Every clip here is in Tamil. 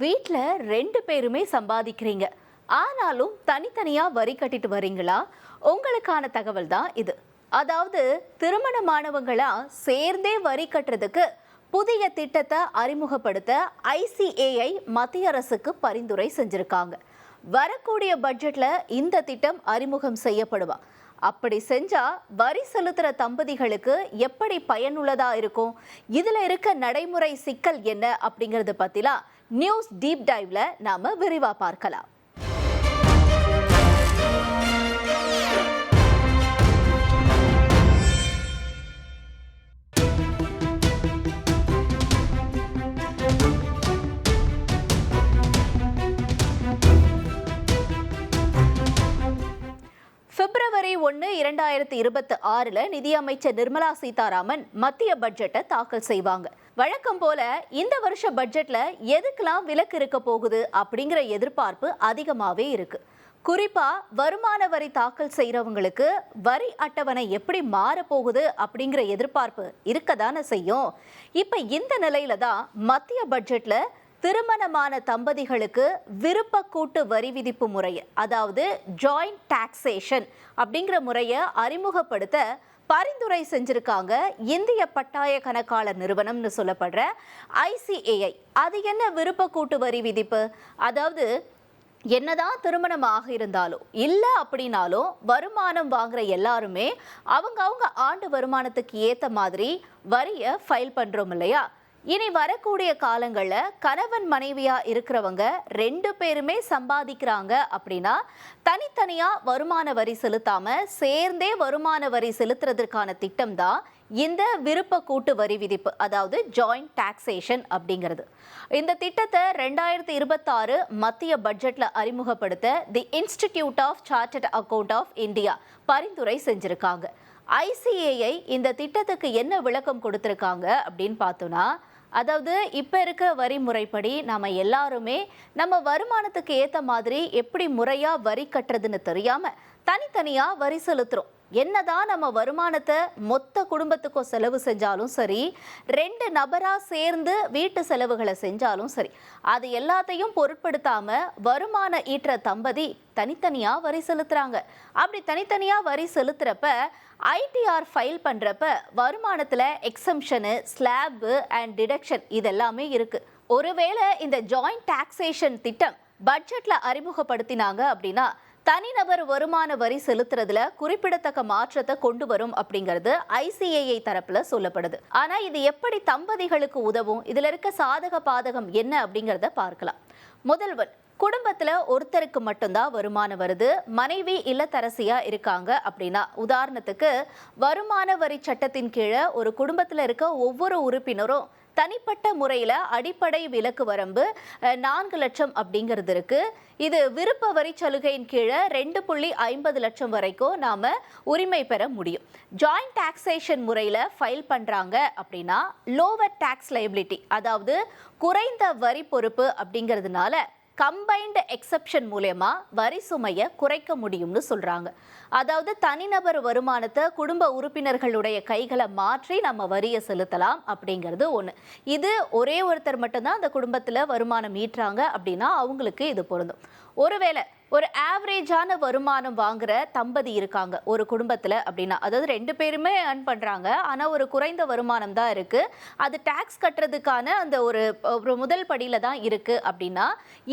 வீட்டில் ரெண்டு பேருமே சம்பாதிக்கிறீங்க, ஆனாலும் தனித்தனியா வரி கட்டிட்டு வரீங்களா? உங்களுக்கான தகவல் தான் இது. அதாவது திருமணமானவங்களா சேர்ந்தே வரி கட்டுறதுக்கு புதிய திட்டத்தை அறிமுகப்படுத்த ஐசிஏஐ மத்திய அரசுக்கு பரிந்துரை செஞ்சிருக்காங்க. வரக்கூடிய பட்ஜெட்ல இந்த திட்டம் அறிமுகம் செய்யப்படுவா. அப்படி செஞ்சா வரி செலுத்துற தம்பதிகளுக்கு எப்படி பயனுள்ளதா இருக்கும், இதுல இருக்க நடைமுறை சிக்கல் என்ன அப்படிங்கறது பத்திலாம் நியூஸ் டீப் டைவ்ல நாம விரிவா பார்க்கலாம். பிப்ரவரி 1, 2026 நிதியமைச்சர் நிர்மலா சீதாராமன் மத்திய பட்ஜெட்டை தாக்கல் செய்வாங்க. வழக்கம் போல இந்த வருஷ பட்ஜெட்ல எதுக்கெல்லாம் விலக்கு இருக்க போகுது அப்படிங்கிற எதிர்பார்ப்பு அதிகமாவே இருக்கு. குறிப்பா வருமான வரி தாக்கல் செய்யறவங்களுக்கு வரி அட்டவணை எப்படி மாறப்போகுது அப்படிங்கிற எதிர்பார்ப்பு இருக்கதானே செய்யும். இப்ப இந்த நிலையில தான் மத்திய பட்ஜெட்ல திருமணமான தம்பதிகளுக்கு விருப்ப கூட்டு வரி விதிப்பு முறையை, அதாவது ஜாயிண்ட் டாக்ஸேஷன் அப்படிங்கிற முறையை அறிமுகப்படுத்த பரிந்துரை செஞ்சிருக்காங்க இந்திய பட்டாய கணக்காளர் நிறுவனம்னு சொல்லப்படுற ஐசிஏஐ. அது என்ன விருப்ப கூட்டு வரி விதிப்பு? அதாவது என்னதான் திருமணம் ஆக இருந்தாலும் இல்லை அப்படின்னாலும் வருமானம் வாங்குற எல்லாருமே அவங்க ஆண்டு வருமானத்துக்கு ஏற்ற மாதிரி வரியை ஃபைல் பண்றோம் இல்லையா? இனி வரக்கூடிய காலங்களில் கணவன் மனைவியா இருக்கிறவங்க ரெண்டு பேருமே சம்பாதிக்கிறாங்க அப்படின்னா தனித்தனியாக வருமான வரி செலுத்தாம சேர்ந்தே வருமான வரி செலுத்துறதுக்கான திட்டம் தான் இந்த விருப்ப கூட்டு வரி விதிப்பு, அதாவது ஜாயிண்ட் டாக்ஸேஷன் அப்படிங்கிறது. இந்த திட்டத்தை 2026 மத்திய பட்ஜெட்ல அறிமுகப்படுத்த the institute of chartered accountant of India பரிந்துரை செஞ்சிருக்காங்க. ஐசிஏஐ இந்த திட்டத்துக்கு என்ன விளக்கம் கொடுத்திருக்காங்க அப்படின்னு பார்த்தோம்னா, அதாவது இப்போ இருக்க வரி முறைப்படி நம்ம எல்லாருமே நம்ம வருமானத்துக்கு ஏற்ற மாதிரி எப்படி முறையாக வரி கட்டுறதுன்னு தெரியாமல் தனித்தனியாக வரி செலுத்துகிறோம். என்னதான் நம்ம வருமானத்தை மொத்த குடும்பத்துக்கும் செலவு செஞ்சாலும் சரி, ரெண்டு நபராக சேர்ந்து வீட்டு செலவுகளை செஞ்சாலும் சரி, அது எல்லாத்தையும் பொருட்படுத்தாமல் வருமான ஈற்ற தம்பதி தனித்தனியாக வரி செலுத்துகிறாங்க. அப்படி தனித்தனியாக வரி செலுத்துகிறப்ப ஐடிஆர் ஃபைல் பண்ணுறப்ப வருமானத்தில் எக்ஸம்ஷனு, ஸ்லாபு அண்ட் டிடக்ஷன் இதெல்லாமே இருக்குது. ஒருவேளை இந்த ஜாயிண்ட் டாக்ஸேஷன் திட்டம் பட்ஜெட்டில் அறிமுகப்படுத்தினாங்க அப்படின்னா தனிநபர் வருமான வரி செலுத்துறதுல குறிப்பிடத்தக்க மாற்றத்தை கொண்டு வரும் அப்படிங்கிறது ஐசிஏஐ தரப்புல சொல்லப்படுது. ஆனா இது எப்படி தம்பதிகளுக்கு உதவும், இதுல இருக்க சாதக பாதகம் என்ன அப்படிங்கிறத பார்க்கலாம். முதல்வன் குடும்பத்துல ஒருத்தருக்கு மட்டும்தான் வருமானம் வருது, மனைவி இல்லத்தரசியா இருக்காங்க அப்படின்னா, உதாரணத்துக்கு வருமான வரி சட்டத்தின் கீழே ஒரு குடும்பத்துல இருக்க ஒவ்வொரு உறுப்பினரும் தனிப்பட்ட முறையில் அடிப்படை விலக்கு வரம்பு 4 லட்சம் அப்படிங்கிறது இருக்கு. இது விருப்ப வரி சலுகையின் கீழே 2.50 லட்சம் வரைக்கும் நாம உரிமை பெற முடியும். ஜாயிண்ட் டாக்ஸேஷன் முறையில் ஃபைல் பண்றாங்க அப்படின்னா லோவர் டாக்ஸ் லைபிலிட்டி, அதாவது குறைந்த வரி பொறுப்பு அப்படிங்கிறதுனால கம்பைன்டு எக்ஸப்ஷன் மூலமா வரி சுமையை குறைக்க முடியும்னு சொல்றாங்க. அதாவது தனிநபர் வருமானத்தை குடும்ப உறுப்பினர்களுடைய கைகளை மாற்றி நம்ம வரியை செலுத்தலாம் அப்படிங்கிறது ஒன்று. இது ஒரே ஒருத்தர் மட்டும்தான் அந்த குடும்பத்தில் வருமானம் ஈட்டுறாங்க அப்படின்னா அவங்களுக்கு இது பொருந்தும். ஒருவேளை ஒரு ஆவரேஜான வருமானம் வாங்குற தம்பதி இருக்காங்க ஒரு குடும்பத்தில் அப்படின்னா, அதாவது ரெண்டு பேருமே ஏர்ன் பண்ணுறாங்க, ஆனால் ஒரு குறைந்த வருமானம் தான் இருக்குது, அது டேக்ஸ் கட்டுறதுக்கான அந்த ஒரு முதல் படியில் தான் இருக்குது அப்படின்னா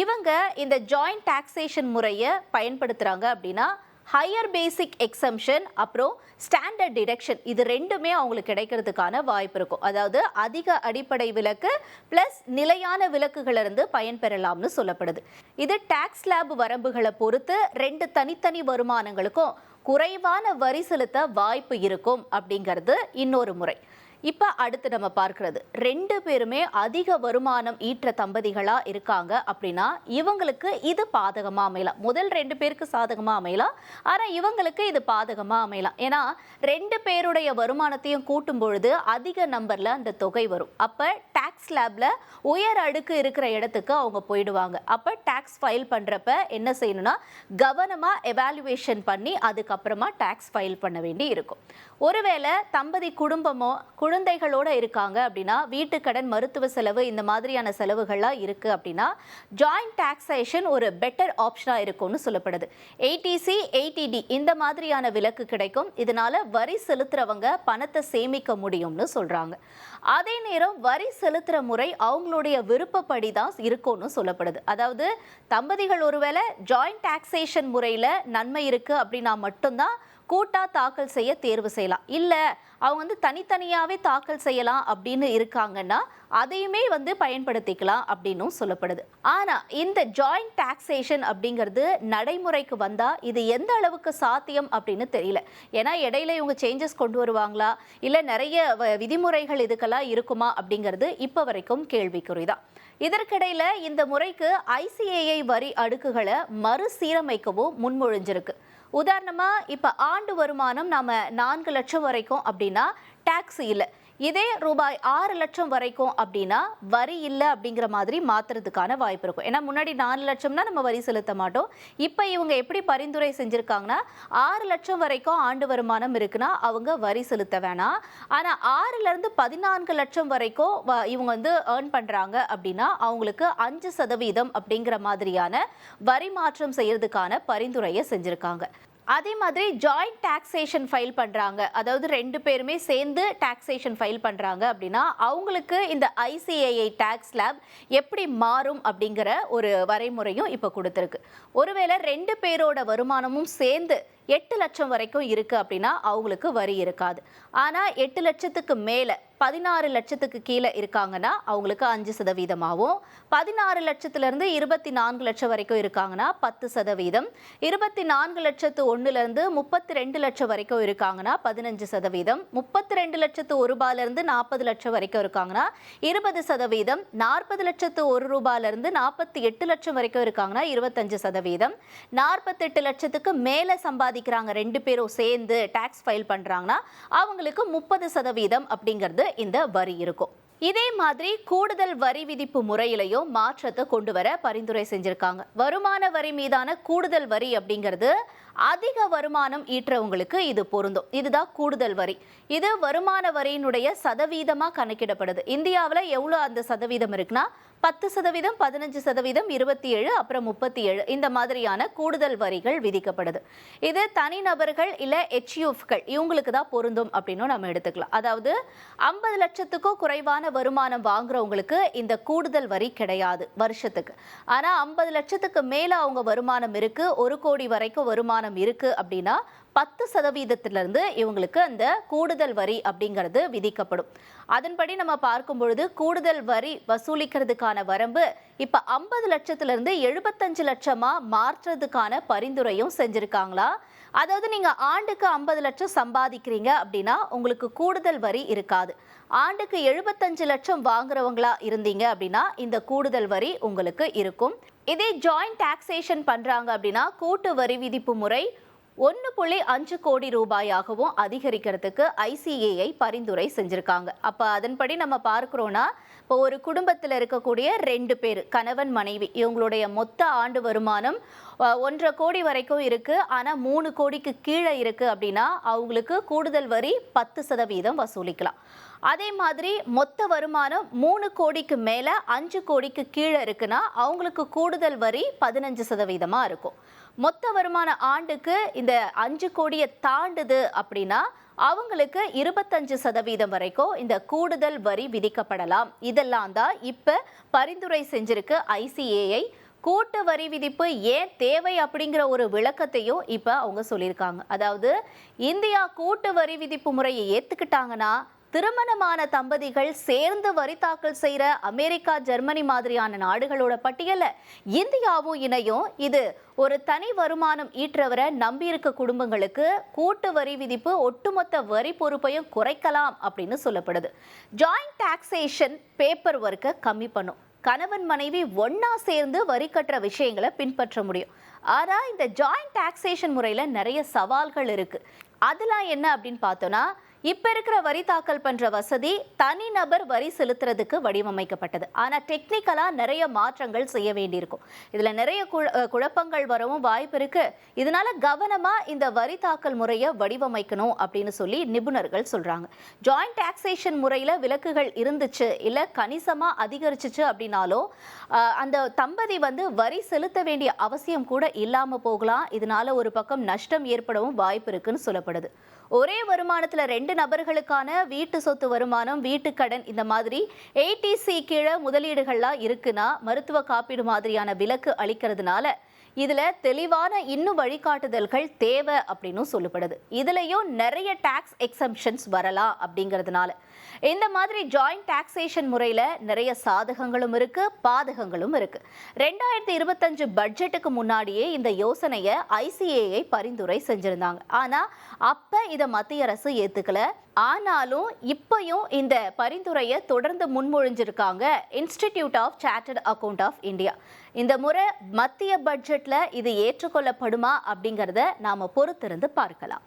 இவங்க இந்த ஜாயிண்ட் டாக்ஸேஷன் முறையை பயன்படுத்துகிறாங்க அப்படின்னா ஹையர் பேசிக் எக்ஸம்ஷன் அப்புறம் ஸ்டாண்டர்ட் டிடக்ஷன் இது ரெண்டுமே அவங்களுக்கு கிடைக்கிறதுக்கான வாய்ப்பு இருக்கும். அதாவது அதிக அடிப்படை விலக்கு பிளஸ் நிலையான விலக்குகளிலிருந்து பயன்பெறலாம்னு சொல்லப்படுது. இது டாக்ஸ் ஸ்லாப் வரம்புகளை பொறுத்து ரெண்டு தனித்தனி வருமானங்களுக்கும் குறைவான வரி செலுத்த வாய்ப்பு இருக்கும் அப்படிங்கிறது இன்னொரு முறை. இப்போ அடுத்து நம்ம பார்க்கறது, ரெண்டு பேருமே அதிக வருமானம் ஈற்ற தம்பதிகளா இருக்காங்க அப்படின்னா இவங்களுக்கு இது பாதகமாக அமையலாம். முதல் ரெண்டு பேருக்கு சாதகமாக அமையலாம், ஆனால் இவங்களுக்கு இது பாதகமாக அமையலாம். ஏன்னா ரெண்டு பேருடைய வருமானத்தையும் கூட்டும் பொழுது அதிக நம்பரில் அந்த தொகை வரும். அப்போ டாக்ஸ் ஸ்லாப்ல உயர் அடுக்கு இருக்கிற இடத்துக்கு அவங்க போயிடுவாங்க. அப்போ டாக்ஸ் ஃபைல் பண்ணுறப்ப என்ன செய்யணும்னா கவனமாக எவாலுவேஷன் பண்ணி அதுக்கப்புறமா டாக்ஸ் ஃபைல் பண்ண வேண்டி இருக்கும். ஒருவேளை தம்பதி குடும்பமோ குழந்தைகளோட இருக்காங்க அப்படின்னா, வீட்டு கடன், மருத்துவ செலவு இந்த மாதிரியான செலவுகள்லாம் இருக்கு அப்படின்னா ஜாயிண்ட் டாக்ஸேஷன் ஒரு பெட்டர் ஆப்ஷனா இருக்கும்னு சொல்லப்படுது. ஏடிசி, ஏடிடி இந்த மாதிரியான விலக்கு கிடைக்கும். இதனால வரி செலுத்துறவங்க பணத்தை சேமிக்க முடியும்னு சொல்றாங்க. அதே நேரம் வரி செலுத்துற முறை அவங்களுடைய விருப்பப்படி தான் இருக்கும்னு சொல்லப்படுது. அதாவது தம்பதிகள் ஒருவேளை ஜாயிண்ட் டாக்ஸேஷன் முறையில நன்மை இருக்கு அப்படின்னா மட்டும்தான் கூட்டா தாக்கல் செய்ய தேர்வு செய்யலாம். இல்ல அவங்க தனித்தனியாவே தாக்கல் செய்யலாம் அப்படின்னு இருக்காங்கன்னா அதையுமே பயன்படுத்திக்கலாம் அப்படின்னும் சொல்லப்படுது. ஆனா இந்த ஜாயிண்ட் டாக்ஸேஷன் அப்படிங்கிறது நடைமுறைக்கு வந்தா இது எந்த அளவுக்கு சாத்தியம் அப்படின்னு தெரியல. ஏன்னா இடையில இவங்க சேஞ்சஸ் கொண்டு வருவாங்களா, இல்ல நிறைய விதிமுறைகள் இதுக்கெல்லாம் இருக்குமா அப்படிங்கிறது இப்ப வரைக்கும் கேள்விக்குறிதான். இதற்கிடையில இந்த முறைக்கு ஐசிஏஐ வரி அடுக்குகளை மறுசீரமைக்கவும் முன்மொழிஞ்சிருக்கு. உதாரணமா இப்ப ஆண்டு வருமானம் நாம 4 லட்சம் வரைக்கும் அப்படின்னா டாக்ஸ் இல்லை. இதே ரூபாய் 6 லட்சம் வரைக்கும் அப்படின்னா வரி இல்லை அப்படிங்கிற மாதிரி மாத்துறதுக்கான வாய்ப்பு இருக்கும். ஏன்னா முன்னாடி 4 லட்சம்னா நம்ம வரி செலுத்த மாட்டோம். இப்போ இவங்க எப்படி பரிந்துரை செஞ்சிருக்காங்கன்னா 6 லட்சம் வரைக்கும் ஆண்டு வருமானம் இருக்குன்னா அவங்க வரி செலுத்த வேணாம். ஆனால் 6லேருந்து 14 லட்சம் வரைக்கும் இவங்க ஏர்ன் பண்ணுறாங்க அப்படின்னா அவங்களுக்கு 5% அப்படிங்கிற மாதிரியான வரி மாற்றம் செய்யறதுக்கான பரிந்துரையை செஞ்சுருக்காங்க. அதே மாதிரி ஜாயிண்ட் டாக்ஸேஷன் ஃபைல் பண்ணுறாங்க, அதாவது 2 பேருமே சேர்ந்து டாக்ஸேஷன் ஃபைல் பண்ணுறாங்க அப்படின்னா அவங்களுக்கு இந்த ஐசிஏஐ டாக்ஸ் ஸ்லாப் எப்படி மாறும் அப்படிங்கிற ஒரு வரைமுறையும் இப்போ கொடுத்துருக்கு. ஒருவேளை 2 பேரோட வருமானமும் சேர்ந்து 8 லட்சம் வரைக்கும் இருக்கு அப்படின்னா அவங்களுக்கு வரி இருக்காது. ஆனால் 8 லட்சத்துக்கு மேலே 16 லட்சத்துக்கு கீழே இருக்காங்கன்னா அவங்களுக்கு 5%, 16 லட்சத்திலிருந்து 24 லட்சம் வரைக்கும் இருக்காங்கன்னா 10%, 24 லட்சத்து 1லேருந்து 32 லட்சம் வரைக்கும் இருக்காங்கன்னா 15%, 32 லட்சத்து ₹1 40 லட்சம் வரைக்கும் இருக்காங்கன்னா 20%, 40 லட்சத்து ₹1 48 லட்சம் வரைக்கும் இருக்காங்கன்னா 25%, 48 லட்சத்துக்கு மேலே சம்பாதிக்கிறாங்க 2 பேரும் சேர்ந்து டாக்ஸ் ஃபைல் பண்றாங்கன்னா அவங்களுக்கு 30% அப்படிங்கிறது இந்த வரி இருக்கும். இதே மாதிரி கூடுதல் வரி விதிப்பு முறையிலையும் மாற்றத்தை கொண்டு வர பரிந்துரை செஞ்சிருக்காங்க. வருமான வரி மீதான கூடுதல் வரி அப்படிங்கிறது அதிக வருமானம் ஈற்றவங்களுக்கு இது பொருந்தும். இதுதான் கூடுதல் வரி. இது வருமான வரியினுடைய சதவீதமா கணக்கிடப்படுது. இந்தியாவில் எவ்வளோ அந்த சதவீதம் இருக்குன்னா 10%, 15%, 27, அப்புறம் 37 இந்த மாதிரியான கூடுதல் வரிகள் விதிக்கப்படுது. இது தனிநபர்கள் இல்ல HUFகள் இவங்களுக்கு தான் பொருந்தும் அப்படின்னு நம்ம எடுத்துக்கலாம். அதாவது 50 லட்சத்துக்கும் குறைவான வருமானம் வாங்குறவங்களுக்கு இந்த கூடுதல் வரி கிடையாது வருஷத்துக்கு. ஆனா 50 லட்சத்துக்கு மேல அவங்க வருமானம் இருக்கு, 1 கோடி வரைக்கும் வருமானம் இருக்கு அப்படின்னா 10%லிருந்து இவங்களுக்கு அந்த கூடுதல் வரி அப்படிங்கிறது விதிக்கப்படும். அதன்படி நம்ம பார்க்கும் பொழுது கூடுதல் வரி வசூலிக்கிறதுக்கான வரம்பு இப்ப 50 லட்சத்திலிருந்து 75 லட்சமா மாற்றுறதுக்கான பரிந்துரையும் செஞ்சிருக்காங்களா. அதாவது நீங்க ஆண்டுக்கு 50 லட்சம் சம்பாதிக்கிறீங்க அப்படின்னா உங்களுக்கு கூடுதல் வரி இருக்காது. ஆண்டுக்கு 75 லட்சம் வாங்குறவங்களா இருந்தீங்க அப்படின்னா இந்த கூடுதல் வரி உங்களுக்கு இருக்கும். இதே ஜாயிண்ட் டாக்ஸேஷன் பண்றாங்க அப்படின்னா கூட்டு வரி விதிப்பு முறை 1.5 கோடி ரூபாயாகவும் அதிகரிக்கிறதுக்கு ஐசிஏஐ பரிந்துரை செஞ்சிருக்காங்க. அப்ப அதன்படி நம்ம பார்க்கிறோம்னா இப்போ ஒரு குடும்பத்தில் இருக்கக்கூடிய 2 பேர் கணவன் மனைவி இவங்களுடைய மொத்த ஆண்டு வருமானம் 1.5 கோடி வரைக்கும் இருக்கு. ஆனா 3 கோடிக்கு கீழே இருக்கு அப்படின்னா அவங்களுக்கு கூடுதல் வரி 10% வசூலிக்கலாம். அதே மாதிரி மொத்த வருமானம் 3 கோடிக்கு மேல 5 கோடிக்கு கீழே இருக்குன்னா அவங்களுக்கு கூடுதல் வரி 15% இருக்கும். மொத்த வருமான ஆண்டுக்கு இந்த 5 கோடியை தாண்டுது அப்படின்னா அவங்களுக்கு 25% வரைக்கும் இந்த கூடுதல் வரி விதிக்கப்படலாம். இதெல்லாம் தான் இப்ப பரிந்துரை செஞ்சிருக்கு ஐசிஏஐ. கூட்டு வரி விதிப்பு ஏன் தேவை அப்படிங்கிற ஒரு விளக்கத்தையும் இப்ப அவங்க சொல்லியிருக்காங்க. அதாவது இந்தியா கூட்டு வரி விதிப்பு முறையை ஏத்துக்கிட்டாங்கன்னா திருமணமான தம்பதிகள் சேர்ந்து வரி தாக்கல் செய்யற அமெரிக்கா, ஜெர்மனி மாதிரியான நாடுகளோட பட்டியல இந்தியாவும் இணையும். இது ஒரு தனி வருமானம் ஈற்றவரை நம்பி இருக்க குடும்பங்களுக்கு கூட்டு வரி விதிப்பு ஒட்டுமொத்த வரி பொறுப்பையும் குறைக்கலாம் அப்படின்னு சொல்லப்படுது. ஜாயிண்ட் டாக்ஸேஷன் பேப்பர் ஒர்க்கை கம்மி பண்ணும். கணவன் மனைவி ஒன்னா சேர்ந்து வரி கட்டுற விஷயங்களை பின்பற்ற முடியும். ஆனா இந்த ஜாயிண்ட் டாக்ஸேஷன் முறையில நிறைய சவால்கள் இருக்கு. அதெல்லாம் என்ன அப்படின்னு பார்த்தோம்னா இப்ப இருக்கிற வரி தாக்கல் பண்ற வசதி தனிநபர் வரி செலுத்துறதுக்கு வடிவமைக்கப்பட்டது. ஆனா டெக்னிக்கலா நிறைய மாற்றங்கள் செய்ய வேண்டியிருக்கும். இதுல நிறைய குழப்பங்கள் வரவும் வாய்ப்பு இருக்கு. இதனால கவனமா இந்த வரி தாக்கல் முறையை வடிவமைக்கணும் அப்படின்னு சொல்லி நிபுணர்கள் சொல்றாங்க. ஜாயிண்ட் டாக்ஸேஷன் முறையில விலக்குகள் இருந்துச்சு இல்ல கணிசமா அதிகரிச்சுச்சு அப்படின்னாலோ அந்த தம்பதி வரி செலுத்த வேண்டிய அவசியம் கூட இல்லாம போகலாம். இதனால ஒரு பக்கம் நஷ்டம் ஏற்படவும் வாய்ப்பு இருக்குன்னு சொல்லப்படுது. ஒரே வருமானத்துல 2 நபர்களுக்கான வீட்டு சொத்து வருமானம், வீட்டு கடன் இந்த மாதிரி ஏடிசி கீழே முதலீடுகள்லாம் இருக்குன்னா மருத்துவ காப்பீடு மாதிரியான விலக்கு அளிக்கிறதுனால இதுல தெளிவான இன்னும் வழிகாட்டுதல்கள் தேவை அப்படின்னு சொல்லப்படுது. இதுலயும் நிறைய டாக்ஸ் எக்ஸம்ஷன்ஸ் வரலாம் அப்படிங்கிறதுனால இந்த மாதிரி ஜாயிண்ட் டாக்ஸேஷன் முறையில நிறைய சாதகங்களும் இருக்கு, பாதகங்களும் இருக்கு. 2025 பட்ஜெட்டுக்கு முன்னாடியே இந்த யோசனையை ICAI பரிந்துரை செஞ்சிருந்தாங்க. ஆனா அப்ப இத மத்திய அரசு ஏத்துக்கல. ஆனாலும் இப்பயும் இந்த பரிந்துரையை தொடர்ந்து முன்மொழிஞ்சிருக்காங்க institute of chartered accountant of India. இந்த முறை மத்திய பட்ஜெட்ல இது ஏற்றுக்கொள்ளப்படுமா அப்படிங்கறத நாம பொறுத்திருந்து பார்க்கலாம்.